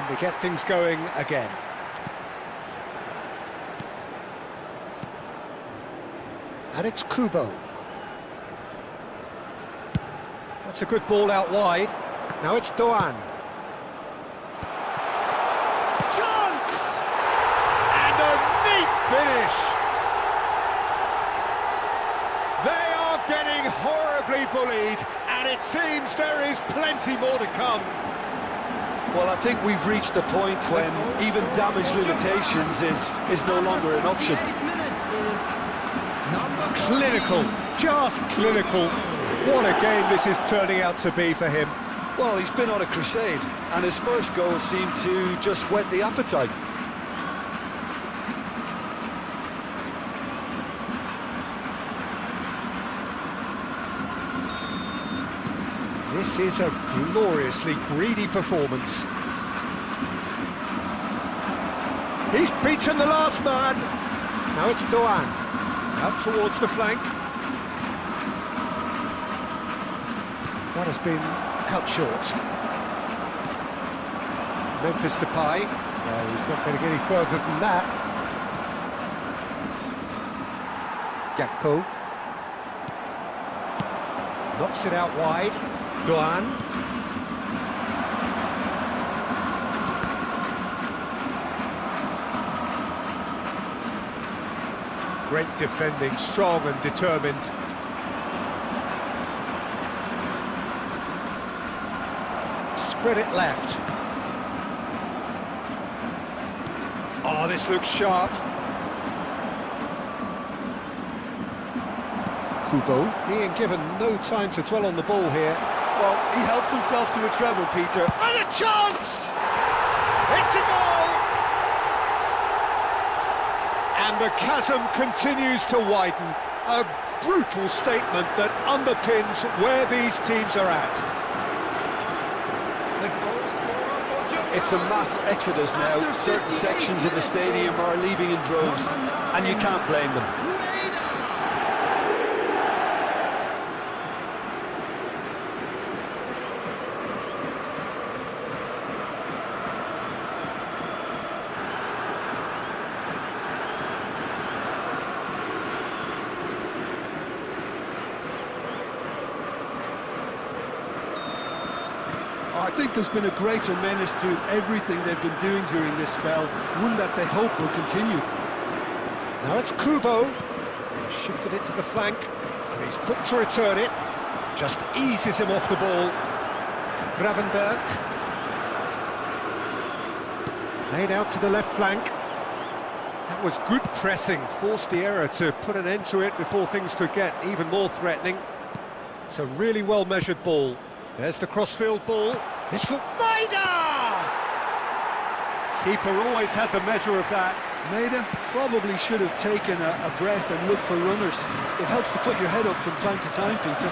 And we get things going again. And it's Kubo. That's a good ball out wide. Now it's Doan. Chance! And a neat finish! They are getting horribly bullied, and it seems there is plenty more to come. Well, I think we've reached the point when even damage limitations is no longer an option. Clinical, just clinical. What a game this is turning out to be for him. Well, he's been on a crusade, and his first goal seemed to just whet the appetite. This is a gloriously greedy performance. He's beaten the last man. Now it's Doan. Out towards the flank. That has been cut short. Memphis Depay. No, he's not going to get any further than that. Gakpo. Knocks it out wide. Doan. Great defending, strong and determined. Spread it left. Oh, this looks sharp. Kubo being given no time to dwell on the ball here. Well, he helps himself to a treble, Peter. And a chance! It's a goal! And the chasm continues to widen. A brutal statement that underpins where these teams are at. It's a mass exodus now. Certain sections of the stadium are leaving in droves, and you can't blame them. I think there's been a greater menace to everything they've been doing during this spell, one that they hope will continue. Now it's Kubo. Shifted it to the flank, and he's quick to return it. Just eases him off the ball. Gravenberg. Played out to the left flank. That was good pressing, forced the error to put an end to it before things could get even more threatening. It's a really well-measured ball. There's the crossfield ball. This look... Maida! Keeper always had the measure of that. Maida probably should have taken a breath and looked for runners. It helps to put your head up from time to time, Peter.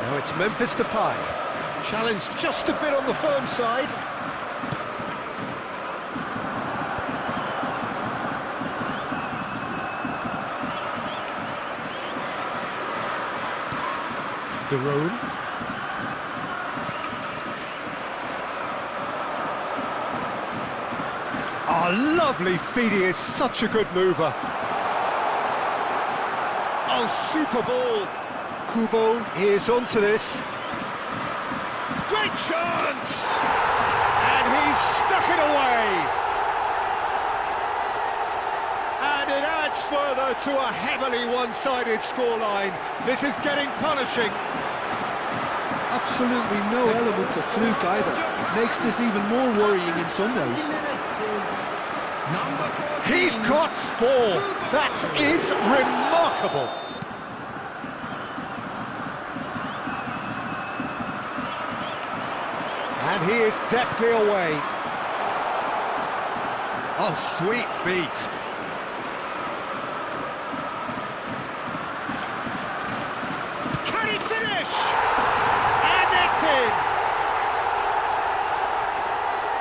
Now it's Memphis Depay. Challenged just a bit on the firm side. De Roon. Oh, lovely feed, he is such a good mover. Oh, super ball. Kubo is onto this. Great chance! And he's stuck it away. And it adds further to a heavily one-sided scoreline. This is getting punishing. Absolutely no element of fluke either. Makes this even more worrying in some ways. He's got 4. That is remarkable. And he is deftly away. Oh, sweet feet. Can he finish? And it's in.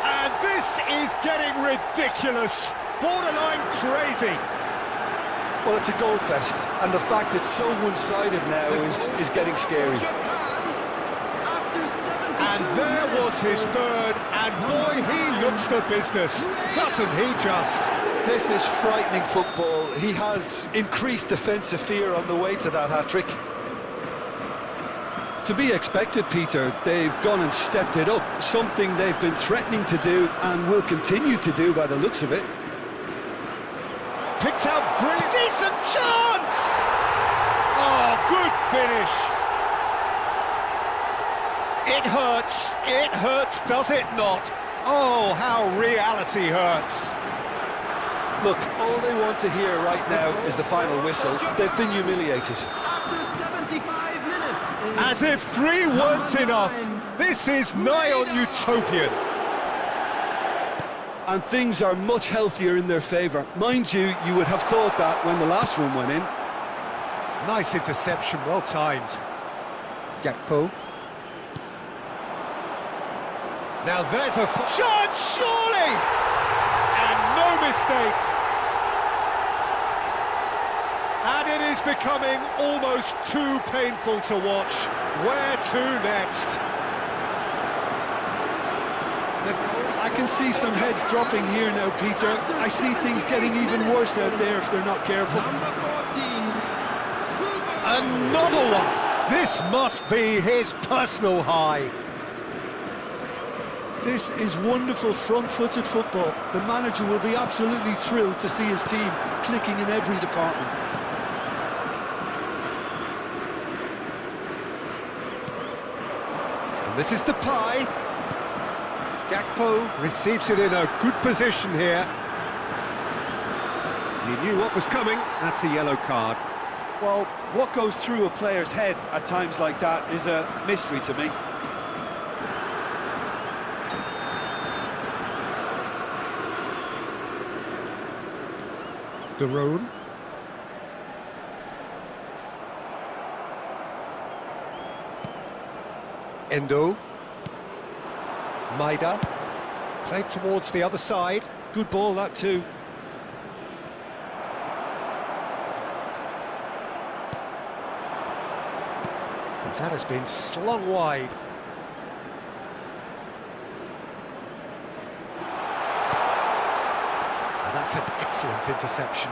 And this is getting ridiculous. Borderline crazy. Well, it's a goal fest, and the fact it's so one-sided now is getting scary. And there was his third, and boy, he looks the business, doesn't he just? This is frightening football. He has increased defensive fear on the way to that hat-trick. To be expected, Peter. They've gone and stepped it up, something they've been threatening to do and will continue to do by the looks of it. Picked out brilliant, decent chance! Oh, good finish! It hurts, does it not? Oh, how reality hurts. Look, all they want to hear right now is the final whistle. They've been humiliated. After 75 minutes. As if 3 weren't enough. This is nigh on utopian. And things are much healthier in their favour. Mind you, you would have thought that when the last one went in. Nice interception, well timed. Gakpo. Now there's a chance, surely! And no mistake. And it is becoming almost too painful to watch. Where to next? I can see some heads dropping here now, Peter. I see things getting even worse out there if they're not careful. Number 14. Another one! This must be his personal high. This is wonderful front-footed football. The manager will be absolutely thrilled to see his team clicking in every department. And this is Depay. Gakpo receives it in a good position here. He knew what was coming. That's a yellow card. Well, what goes through a player's head at times like that is a mystery to me. De Roon. Endo. Maida. Played towards the other side. Good ball, that too. That has been slung wide. And that's an excellent interception.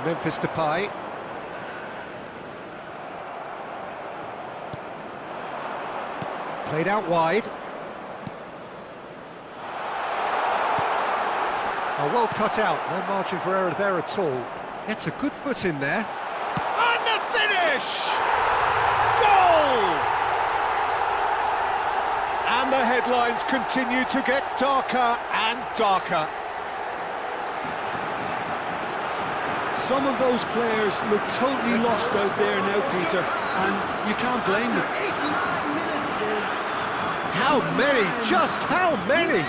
Memphis Depay. Played out wide. Oh, well cut out. No margin for error there at all. It's a good foot in there. And the finish! Goal! And the headlines continue to get darker and darker. Some of those players look totally lost out there now, Peter, and you can't blame them. 89 minutes is... How many? Just how many?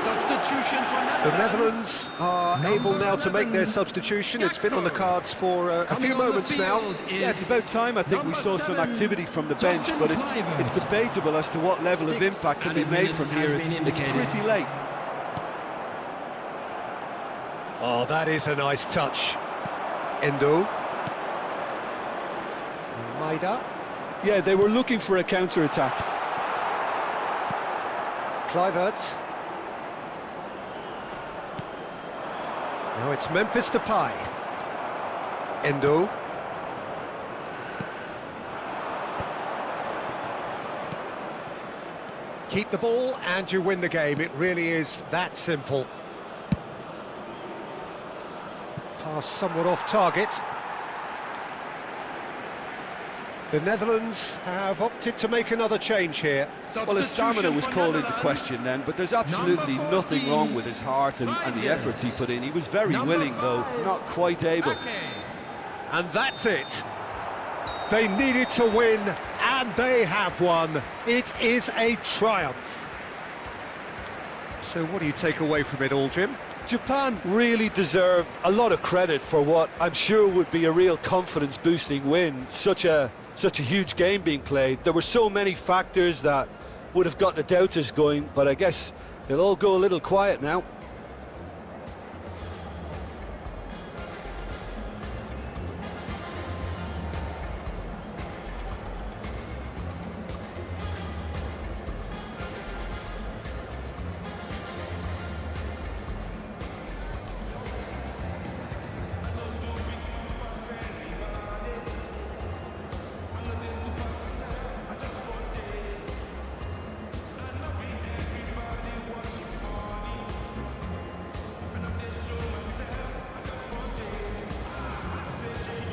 Substitution for The Netherlands are able now to make their substitution. It's been on the cards for a few moments now. Yeah, it's about time I think we saw some activity from the bench, but it's debatable as to what level of impact can be made from here. It's pretty late. Oh, that is a nice touch. Endo. And Maida. Yeah, they were looking for a counter-attack. Kluivert. Now it's Memphis Depay. Endo. Keep the ball and you win the game. It really is that simple. Pass somewhat off target. The Netherlands have opted to make another change here. Well, his stamina was called into question then, but there's absolutely nothing wrong with his heart and the efforts he put in. He was very willing, though, not quite able. And that's it. They needed to win, and they have won. It is a triumph. So what do you take away from it all, Jim? Japan really deserve a lot of credit for what I'm sure would be a real confidence-boosting win. Such a huge game being played. There were so many factors that would have got the doubters going, but I guess they'll all go a little quiet now.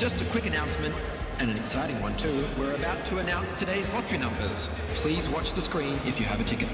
just a quick announcement, and an exciting one too. We're about to announce today's lottery numbers. Please watch the screen if you have a ticket.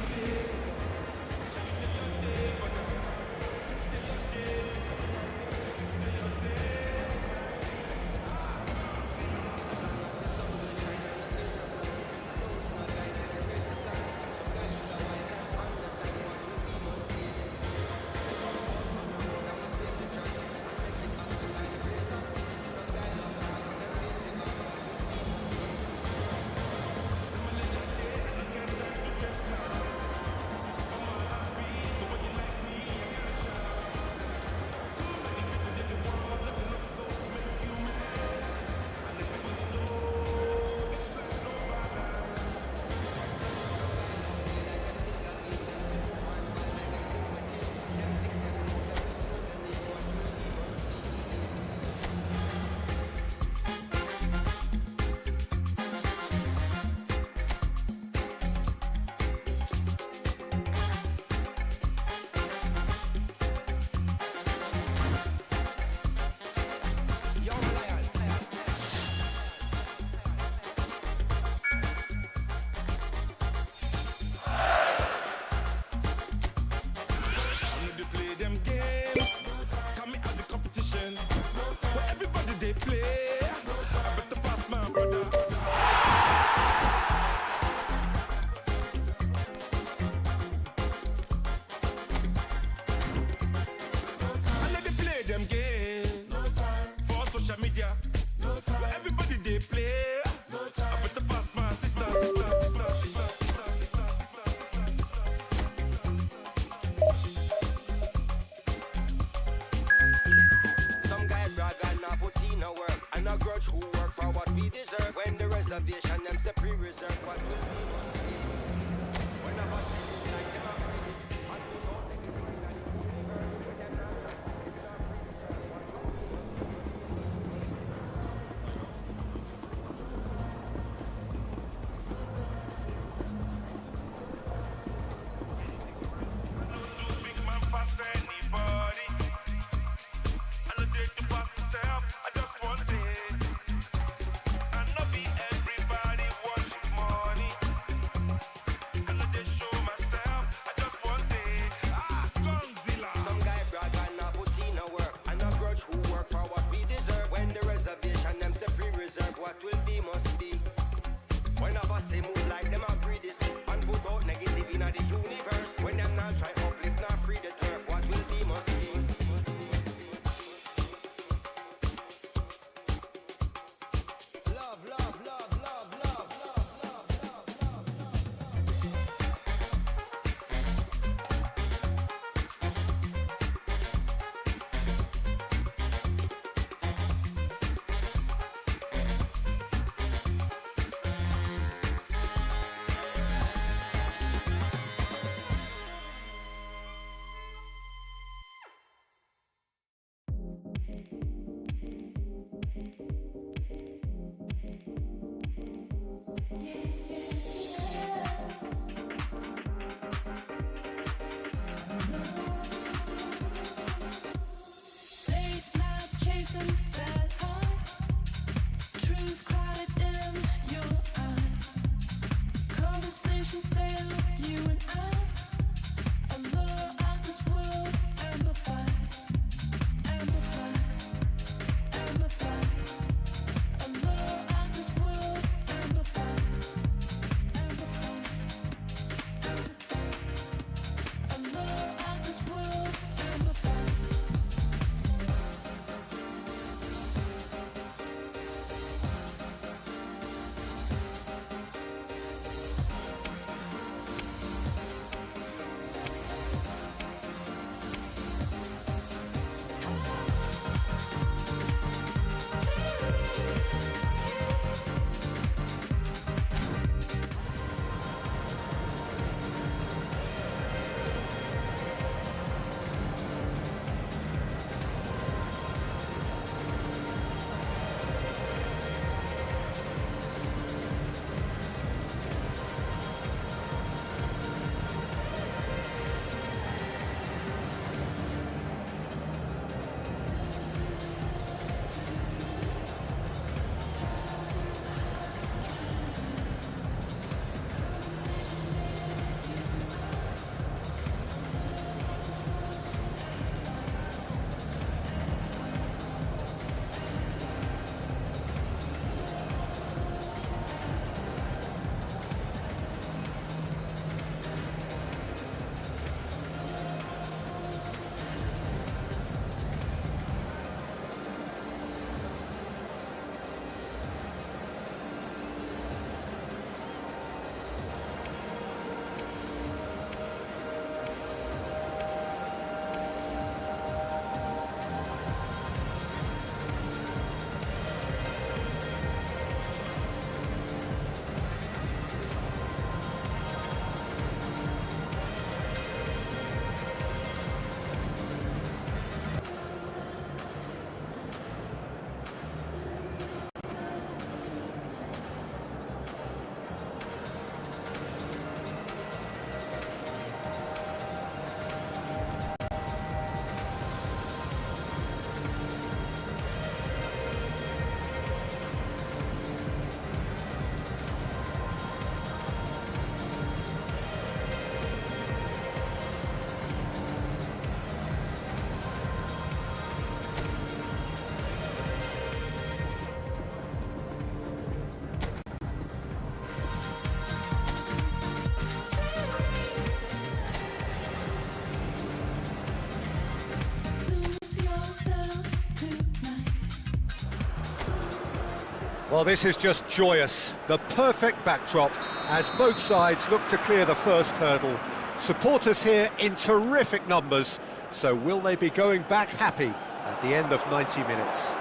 Well, this is just joyous. The perfect backdrop as both sides look to clear the first hurdle. Supporters here in terrific numbers. So will they be going back happy at the end of 90 minutes?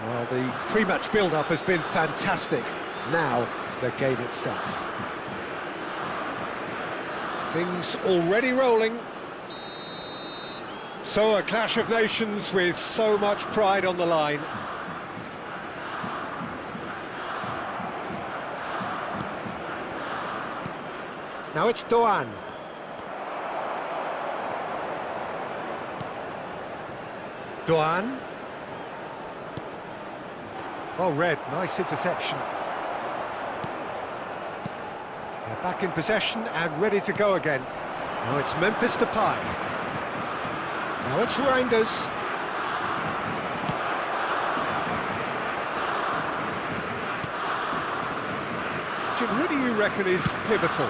Well, the pre-match build-up has been fantastic. Now, the game itself. Things already rolling. So a clash of nations with so much pride on the line. Now it's Doan. Doan. Well read, nice interception. They're back in possession and ready to go again. Now it's Memphis Depay. Now it's Reinders. Jim, who do you reckon is pivotal?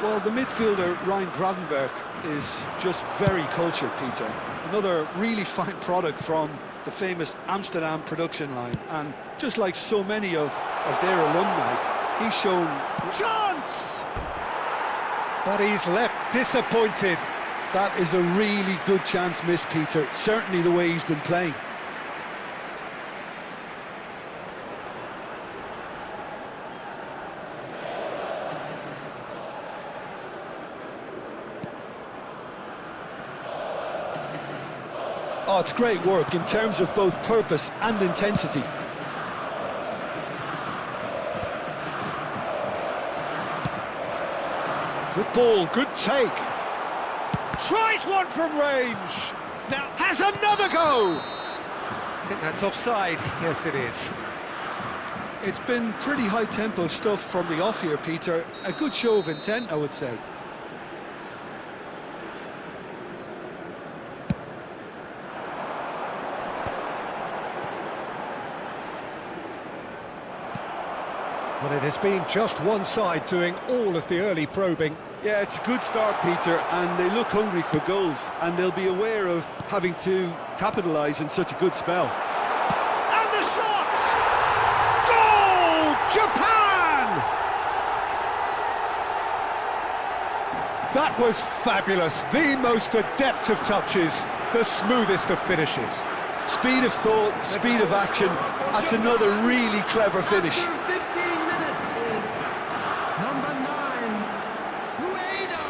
Well, the midfielder, Ryan Gravenberch, is just very cultured, Peter. Another really fine product from the famous Amsterdam production line. And just like so many of their alumni, he's shown... Chance! But he's left disappointed. That is a really good chance missed, Peter. Certainly the way he's been playing. Oh, it's great work in terms of both purpose and intensity. Good ball, good take. Tries one from range. Now has another go. I think that's offside. Yes, it is. It's been pretty high-tempo stuff from the off here, Peter. A good show of intent, I would say. Well, it has been just one side doing all of the early probing. Yeah, it's a good start, Peter, and they look hungry for goals, and they'll be aware of having to capitalise in such a good spell. And the shot! Goal! Japan! That was fabulous. The most adept of touches, the smoothest of finishes. Speed of thought, speed of action. That's another really clever finish. After 15 minutes is number 9, Rueda.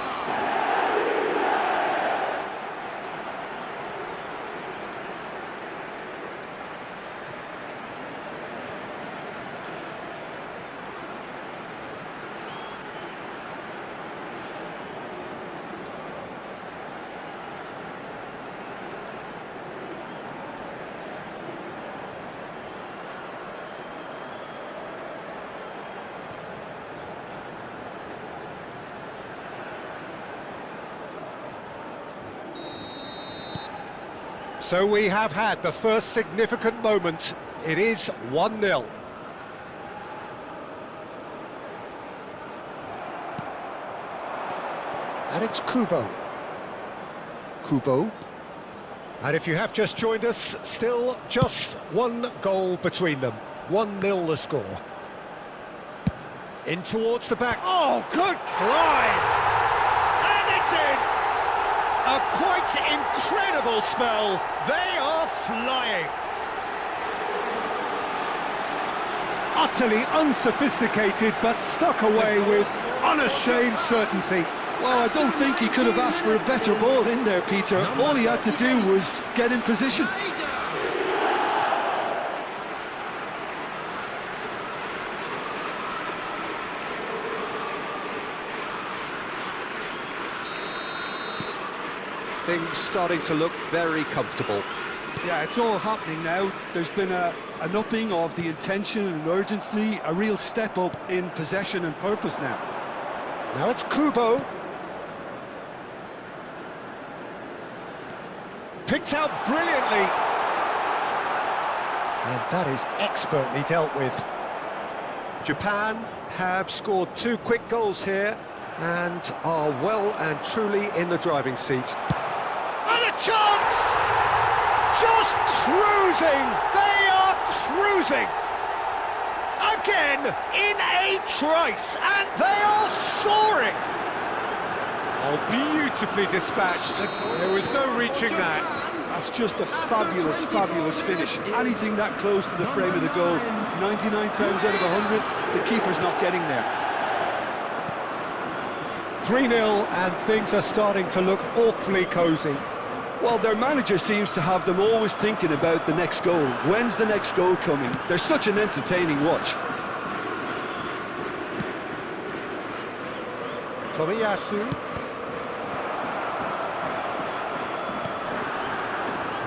So we have had the first significant moment. It is 1-0. And it's Kubo. Kubo. And if you have just joined us, still just one goal between them. 1-0 the score. In towards the back. Oh, good climb! And it's in! A quite incredible spell. They are flying. Utterly unsophisticated, but stuck away with unashamed certainty. Well, I don't think he could have asked for a better ball in there, Peter. All he had to do was get in position. Things starting to look very comfortable. Yeah, it's all happening now. There's been an upping of the intention and urgency, a real step up in possession and purpose now. Now it's Kubo. Picked out brilliantly. And that is expertly dealt with. Japan have scored 2 quick goals here and are well and truly in the driving seat. And a chance! Just cruising! They are cruising! Again, in a trice, and they are soaring! Oh, beautifully dispatched. There was no reaching that. That's just a fabulous, fabulous finish. Anything that close to the frame of the goal, 99 times out of 100, the keeper's not getting there. 3-0, and things are starting to look awfully cosy. Well, their manager seems to have them always thinking about the next goal. When's the next goal coming? They're such an entertaining watch. Tomiyasu.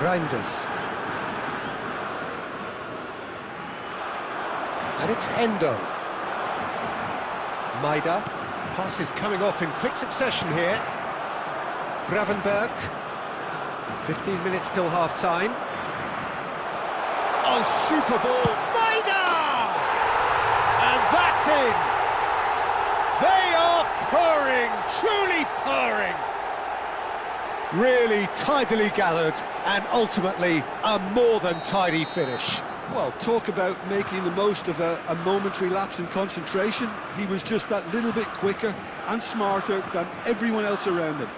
Reinders. And it's Endo. Maida. Pass is coming off in quick succession here. Gravenberg. 15 minutes till half-time. Oh, super ball. Maida! And that's in. They are purring, truly purring. Really tidily gathered, and ultimately a more than tidy finish. Well, talk about making the most of a momentary lapse in concentration. He was just that little bit quicker and smarter than everyone else around him.